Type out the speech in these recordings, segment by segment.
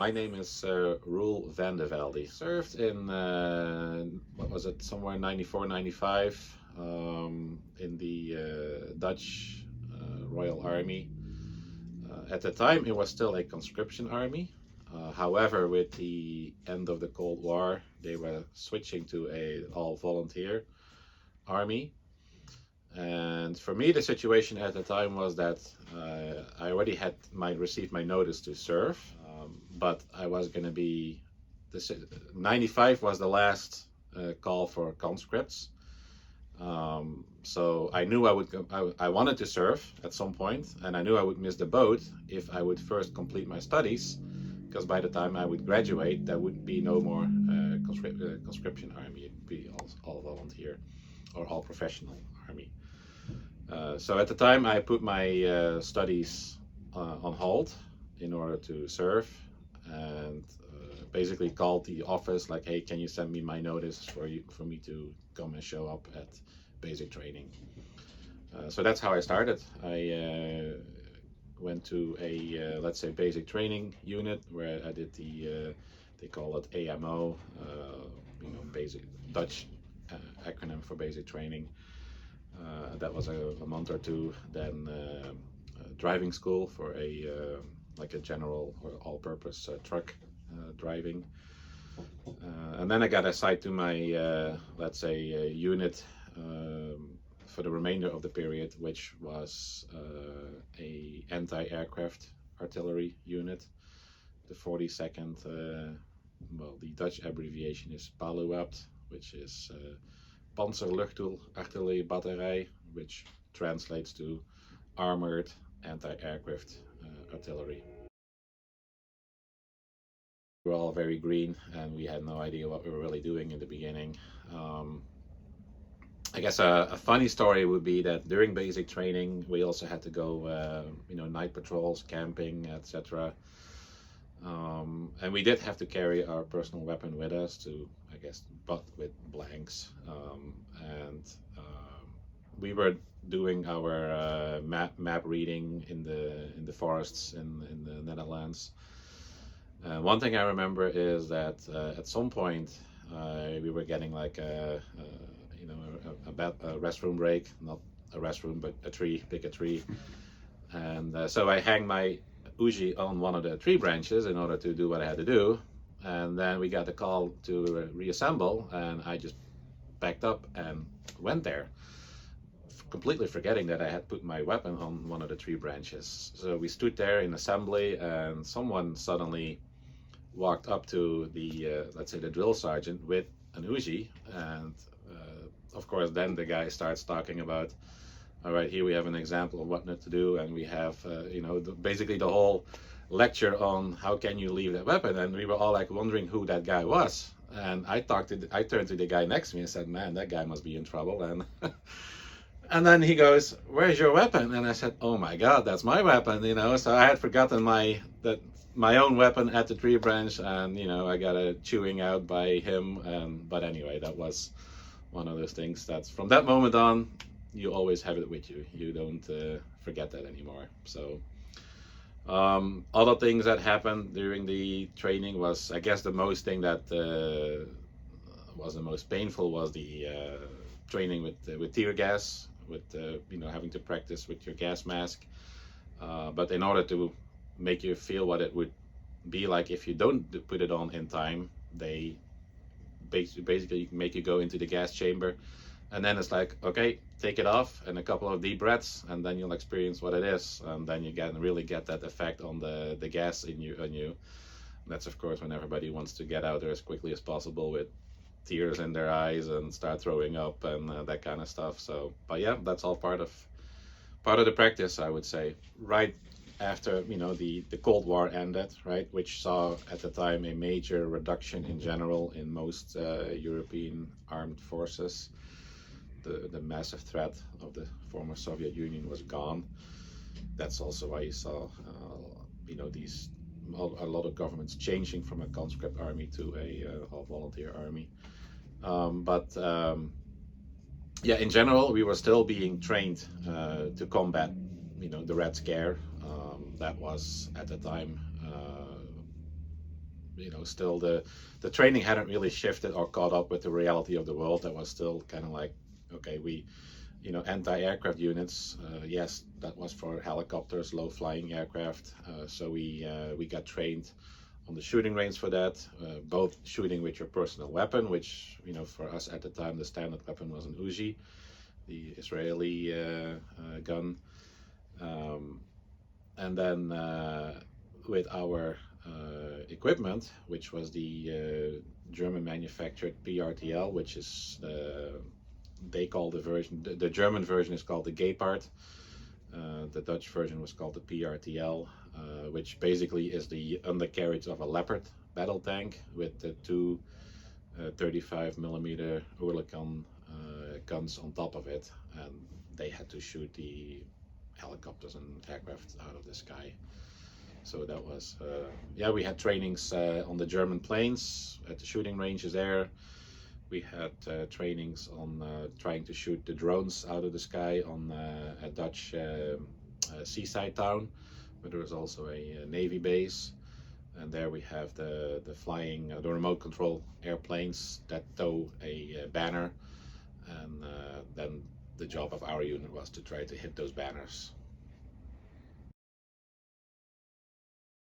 My name is Roel Velde. Served in, what was it, somewhere 94, 95 in the Dutch Royal Army. At the time, it was still a conscription army. However, with the end of the Cold War, they were switching to a all-volunteer army. And for me, the situation at the time was that I already had received my notice to serve, but I was going to be. 95 was the last call for conscripts. So I knew I would go, I wanted to serve at some point, and I knew I would miss the boat if I would first complete my studies, because by the time I would graduate, there would be no more conscription army. It would be all volunteer or all professional army. So at the time, I put my studies on hold in order to serve, and basically called the office like, "Hey, can you send me my notice for me to come and show up at basic training?" So that's how I started. I went to a let's say basic training unit where I did the they call it AMO, basic Dutch acronym for basic training. That was a month or two. Then driving school for like a general or all-purpose truck driving. And then I got assigned to my let's say unit for the remainder of the period, which was a anti-aircraft artillery unit, the 42nd. Well, the Dutch abbreviation is PALUABT, which is Panzerluchtdoel Batterij, which translates to armored anti-aircraft artillery. We were all very green, and we had no idea what we were really doing in the beginning. I guess a funny story would be that during basic training, we also had to go, night patrols, camping, etc. And we did have to carry our personal weapon with us to, I guess, but with blanks. We were doing our map reading in the forests in the Netherlands. One thing I remember is that at some point we were getting like a restroom break, not a restroom, but pick a tree. And so I hang my Uzi on one of the tree branches in order to do what I had to do. And then we got the call to reassemble, and I just packed up and went there, completely forgetting that I had put my weapon on one of the tree branches. So we stood there in assembly, and someone suddenly walked up to the let's say the drill sergeant with an Uzi, and of course then the guy starts talking about, all right, here we have an example of what not to do, and we have basically the whole lecture on how can you leave that weapon. And we were all like wondering who that guy was, and I turned to the guy next to me and said, "Man, that guy must be in trouble." And and then he goes, "Where's your weapon?" And I said, "Oh my God, that's my weapon." So I had forgotten my own weapon at the tree branch, and I got a chewing out by him. But anyway, that was one of those things that's from that moment on, you always have it with you. You don't forget that anymore. So other things that happened during the training was, I guess, the most thing that was the most painful was the training with tear gas, with having to practice with your gas mask. But in order to make you feel what it would be like if you don't put it on in time, they basically make you go into the gas chamber, and then it's like, okay, take it off and a couple of deep breaths, and then you'll experience what it is, and then you really get that effect on the gas on you. That's of course when everybody wants to get out there as quickly as possible with tears in their eyes and start throwing up and that kind of stuff. So, but yeah, that's all part of the practice, I would say. Right after the Cold War ended, right, which saw at the time a major reduction in general in most European armed forces. The massive threat of the former Soviet Union was gone. That's also why you saw a lot of governments changing from a conscript army to a all-volunteer army. Yeah, in general, we were still being trained to combat the Red Scare. That was at the time you know, still the training hadn't really shifted or caught up with the reality of the world. That was still kind of like, okay, we, you know, anti-aircraft units, yes, that was for helicopters, low flying aircraft. So we got trained on the shooting range for that, both shooting with your personal weapon, which, you know, for us at the time the standard weapon was an Uzi, the Israeli gun, and then with our equipment, which was the German manufactured PRTL, which is they call the version, the German version is called the Gepard. The Dutch version was called the PRTL, which basically is the undercarriage of a Leopard battle tank with the two 35mm Oerlikon guns on top of it, and they had to shoot the helicopters and aircraft out of the sky. So that was, yeah, we had trainings on the German planes at the shooting ranges there. We had trainings on trying to shoot the drones out of the sky on a Dutch seaside town, where there was also a Navy base. And there we have the flying, the remote control airplanes that tow a banner. And then the job of our unit was to try to hit those banners.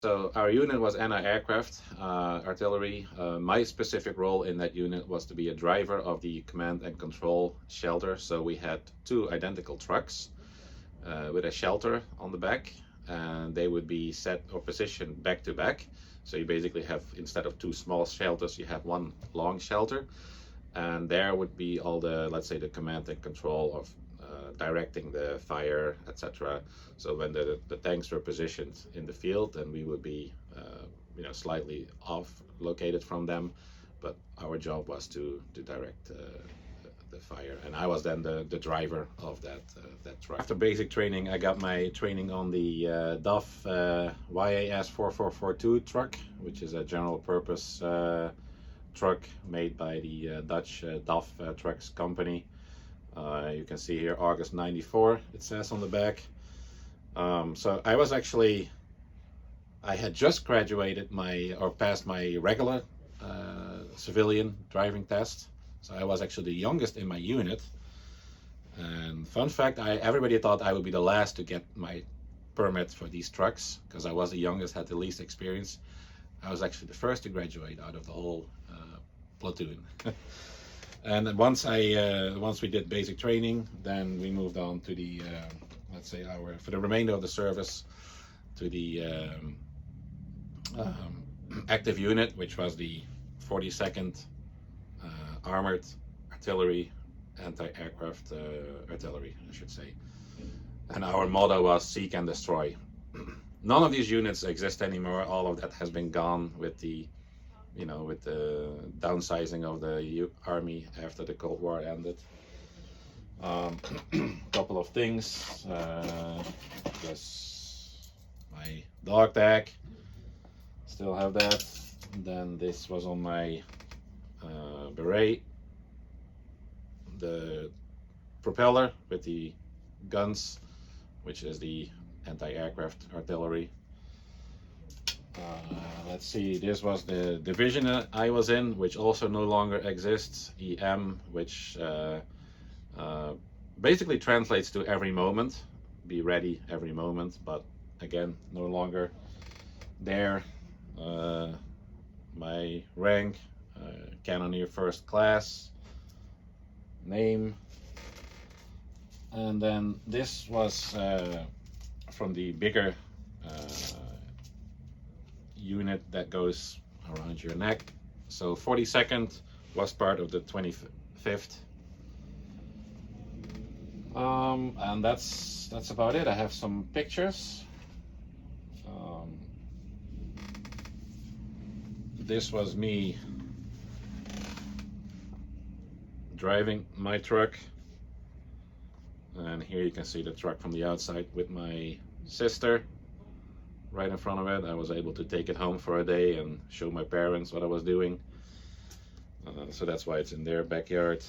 So our unit was anti-aircraft artillery. My specific role in that unit was to be a driver of the command and control shelter. So we had two identical trucks with a shelter on the back, and they would be set or positioned back to back. So you basically have, instead of two small shelters, you have one long shelter, and there would be all the, let's say, the command and control of directing the fire, etc. So when the tanks were positioned in the field, then we would be you know, slightly off located from them, but our job was to direct the fire, and I was then the driver of that truck. After basic training, I got my training on the DAF YAS 4442 truck, which is a general purpose truck made by the Dutch DAF trucks company. You can see here August 94, it says on the back. So I was actually, I had just graduated passed my regular civilian driving test. So I was actually the youngest in my unit. And fun fact, everybody thought I would be the last to get my permit for these trucks, because I was the youngest, had the least experience. I was actually the first to graduate out of the whole platoon. And once we did basic training, then we moved on to the, let's say, for the remainder of the service, to the active unit, which was the 42nd Armored Artillery, Anti-Aircraft Artillery, I should say. And our motto was seek and destroy. None of these units exist anymore. All of that has been gone with the, you know, with the downsizing of the army after the Cold War ended. Couple of things. Just my dog tag. Still have that. And then this was on my beret. The propeller with the guns, which is the anti-aircraft artillery. Let's see, this was the division I was in, which also no longer exists, EM, which basically translates to every moment, be ready every moment, but again, no longer there. My rank, Cannoneer first class, name, and then this was from the bigger unit that goes around your neck. So 42nd was part of the 25th, and that's about it. I have some pictures. This was me driving my truck, and here you can see the truck from the outside with my sister right in front of it. I was able to take it home for a day and show my parents what I was doing. So that's why it's in their backyard.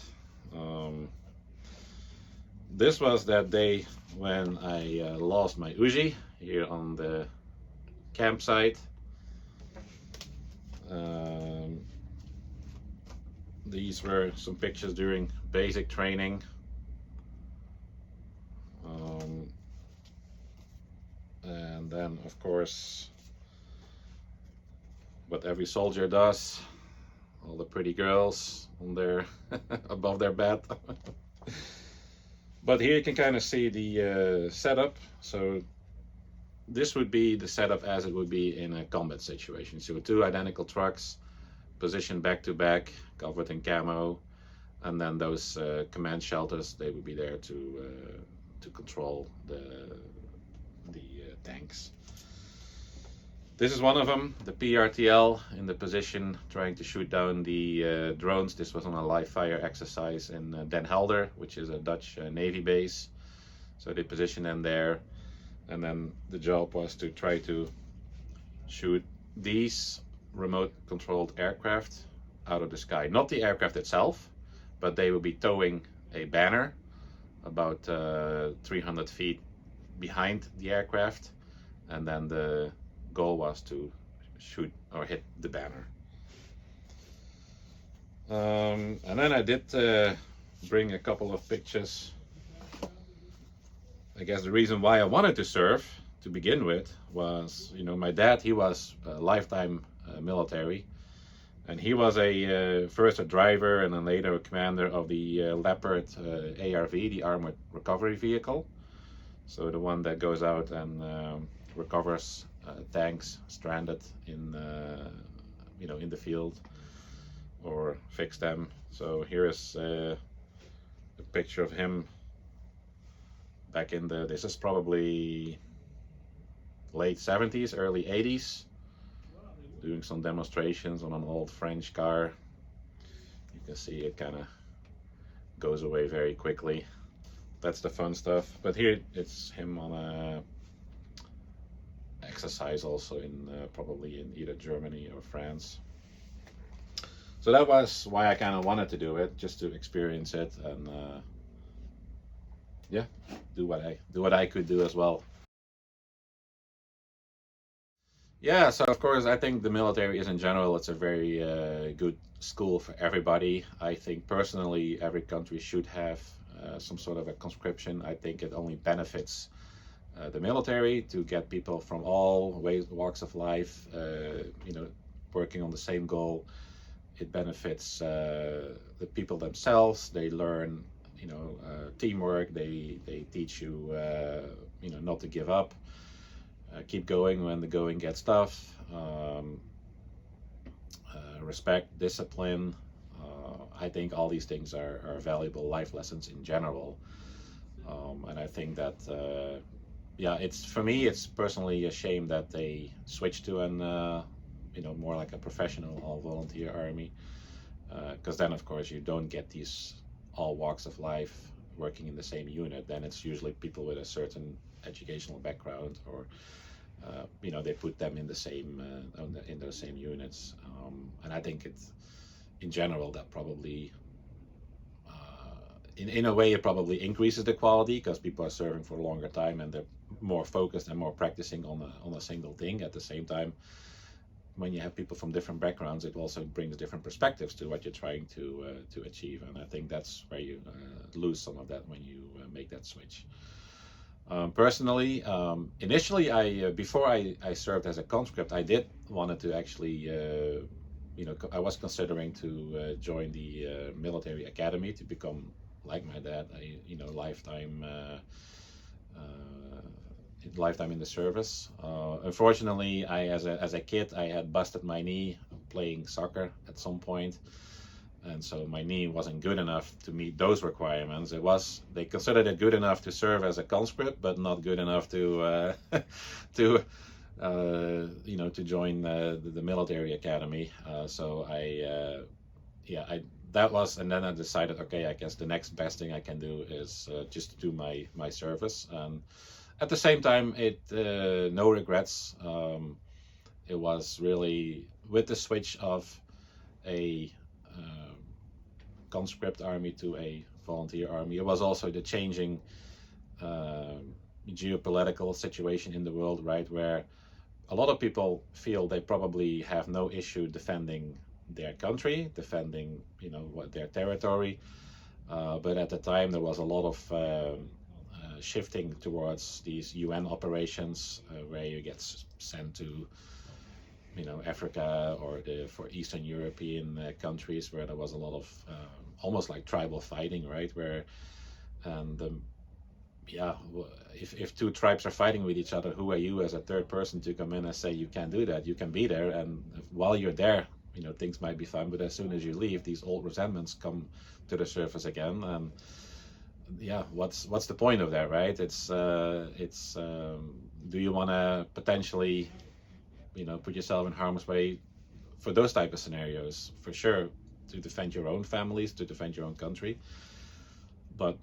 This was that day when I lost my Uzi here on the campsite. These were some pictures during basic training. And then, of course, what every soldier does, all the pretty girls on their above their bed. But here you can kind of see the setup. So this would be the setup as it would be in a combat situation. So two identical trucks positioned back to back, covered in camo, and then those command shelters, they would be there to control the tanks. This is one of them, the PRTL, in the position trying to shoot down the drones. This was on a live fire exercise in Den Helder, which is a Dutch Navy base. So they positioned them there, and then the job was to try to shoot these remote controlled aircraft out of the sky. Not the aircraft itself, but they will be towing a banner about 300 feet behind the aircraft, and then the goal was to shoot or hit the banner. And then I did bring a couple of pictures. I guess the reason why I wanted to serve to begin with was, you know, my dad, he was a lifetime military, and he was first a driver and then later a commander of the Leopard ARV, the Armored Recovery Vehicle. So the one that goes out and recovers tanks stranded in in the field or fix them. So here is a picture of him back in this is probably late 70s, early 80s, doing some demonstrations on an old French car. You can see it kind of goes away very quickly. That's the fun stuff. But here it's him on a exercise also in probably in either Germany or France. So that was why I kind of wanted to do it, just to experience it and yeah, do what I could do as well. Yeah, so of course I think the military is in general, it's a very good school for everybody. I think personally every country should have some sort of a conscription. I think it only benefits the military to get people from all walks of life, working on the same goal. It benefits the people themselves. They learn, teamwork. They teach you, not to give up. Keep going when the going gets tough. Respect, discipline. I think all these things are valuable life lessons in general. And I think that, it's for me, it's personally a shame that they switched to an, more like a professional all volunteer army. Because then, of course, you don't get these all walks of life working in the same unit. Then it's usually people with a certain educational background, or they put them in the same in those same units. And I think it's, in general, that probably in a way it probably increases the quality, because people are serving for a longer time and they're more focused and more practicing on a single thing. At the same time, when you have people from different backgrounds, it also brings different perspectives to what you're trying to achieve, and I think that's where you lose some of that when you make that switch. Personally, initially, before I served as a conscript, I did wanted to actually, I was considering to join the military academy to become like my dad, lifetime in the service. Unfortunately, as a kid, I had busted my knee playing soccer at some point, and so my knee wasn't good enough to meet those requirements. They considered it good enough to serve as a conscript, but not good enough to to join the military academy. So and then I decided, okay, I guess the next best thing I can do is just to do my service. And at the same time, no regrets. It was really with the switch of a conscript army to a volunteer army. It was also the changing geopolitical situation in the world, right, where a lot of people feel they probably have no issue defending their country, defending, you know, what their territory. But at the time, there was a lot of shifting towards these UN operations where you get sent to, you know, Africa or for Eastern European countries where there was a lot of almost like tribal fighting, right? Where and yeah, if two tribes are fighting with each other, who are you as a third person to come in and say you can't do that? You can be there, and while you're there, you know, things might be fine, but as soon as you leave, these old resentments come to the surface again. And yeah, what's the point of that, right? It's do you want to potentially, you know, put yourself in harm's way for those type of scenarios? For sure, to defend your own families, to defend your own country. But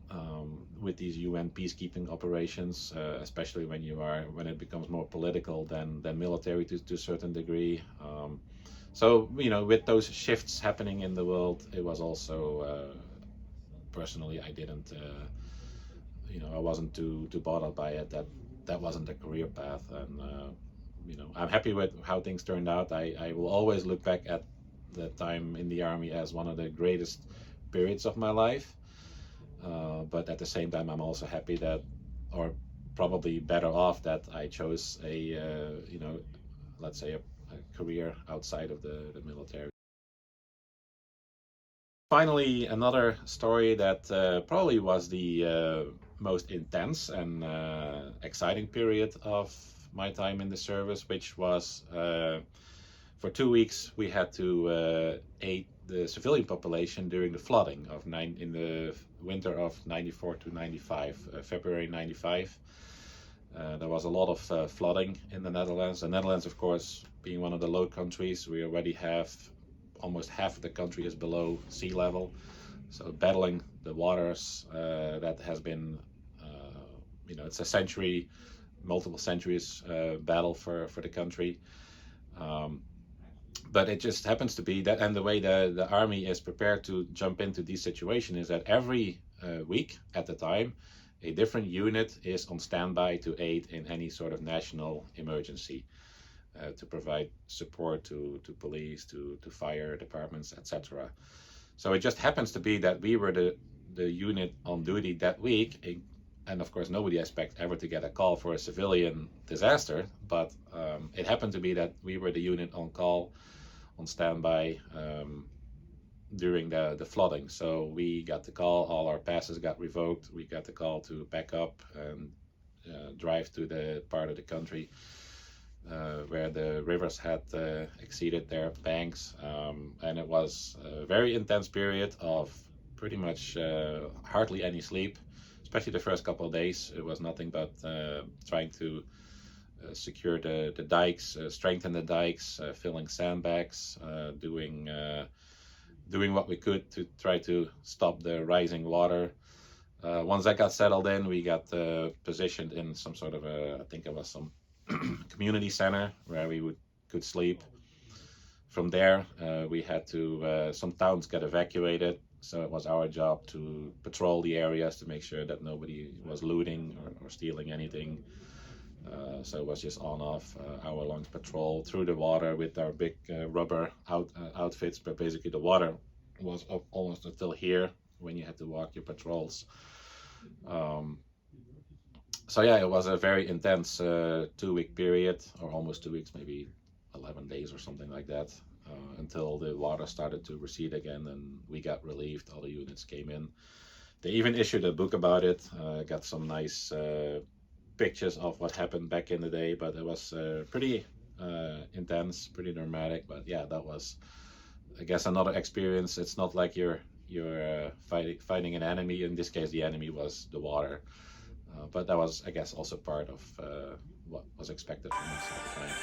with these UN peacekeeping operations, especially when it becomes more political than military to a certain degree. So, you know, with those shifts happening in the world, it was also personally, I didn't, you know, I wasn't too bothered by it. That wasn't a career path, and you know, I'm happy with how things turned out. I will always look back at the time in the army as one of the greatest periods of my life. But at the same time, I'm also happy that, or probably better off that I chose a, you know, let's say a career outside of the military. Finally, another story that probably was the most intense and exciting period of my time in the service, which was for 2 weeks we had to aid the civilian population during the flooding in the winter of 94 to 95, February 95. There was a lot of flooding in the Netherlands. The Netherlands, of course, being one of the low countries, we already have almost half of the country is below sea level. So battling the waters, that has been, you know, it's a century, multiple centuries battle for the country. But it just happens to be that, and the way the army is prepared to jump into these situations is that every week at the time, a different unit is on standby to aid in any sort of national emergency, to provide support to police, to fire departments, etc. So it just happens to be that we were the unit on duty that week, and of course nobody expects ever to get a call for a civilian disaster, but it happened to be that we were the unit on call, on standby, during the flooding. So we got the call, all our passes got revoked, we got the call to back up and drive to the part of the country where the rivers had exceeded their banks, and it was a very intense period of pretty much hardly any sleep, especially the first couple of days. It was nothing but trying to secure the dikes, strengthen the dikes, filling sandbags, doing what we could to try to stop the rising water. Once that got settled in, we got positioned in some sort of I think it was some community center where we could sleep. From there, we had to, some towns got evacuated, so it was our job to patrol the areas to make sure that nobody was looting or stealing anything. So it was just on-off, hour-long patrol through the water with our big rubber outfits, but basically the water was up almost until here when you had to walk your patrols. So yeah, it was a very intense 2-week period, or almost 2 weeks, maybe 11 days or something like that, until the water started to recede again and we got relieved. All the units came in. They even issued a book about it. Got some nice pictures of what happened back in the day, but it was pretty intense, pretty dramatic. But yeah, that was, I guess, another experience. It's not like you're fighting an enemy. In this case, the enemy was the water. But that was, I guess, also part of what was expected from us at the time.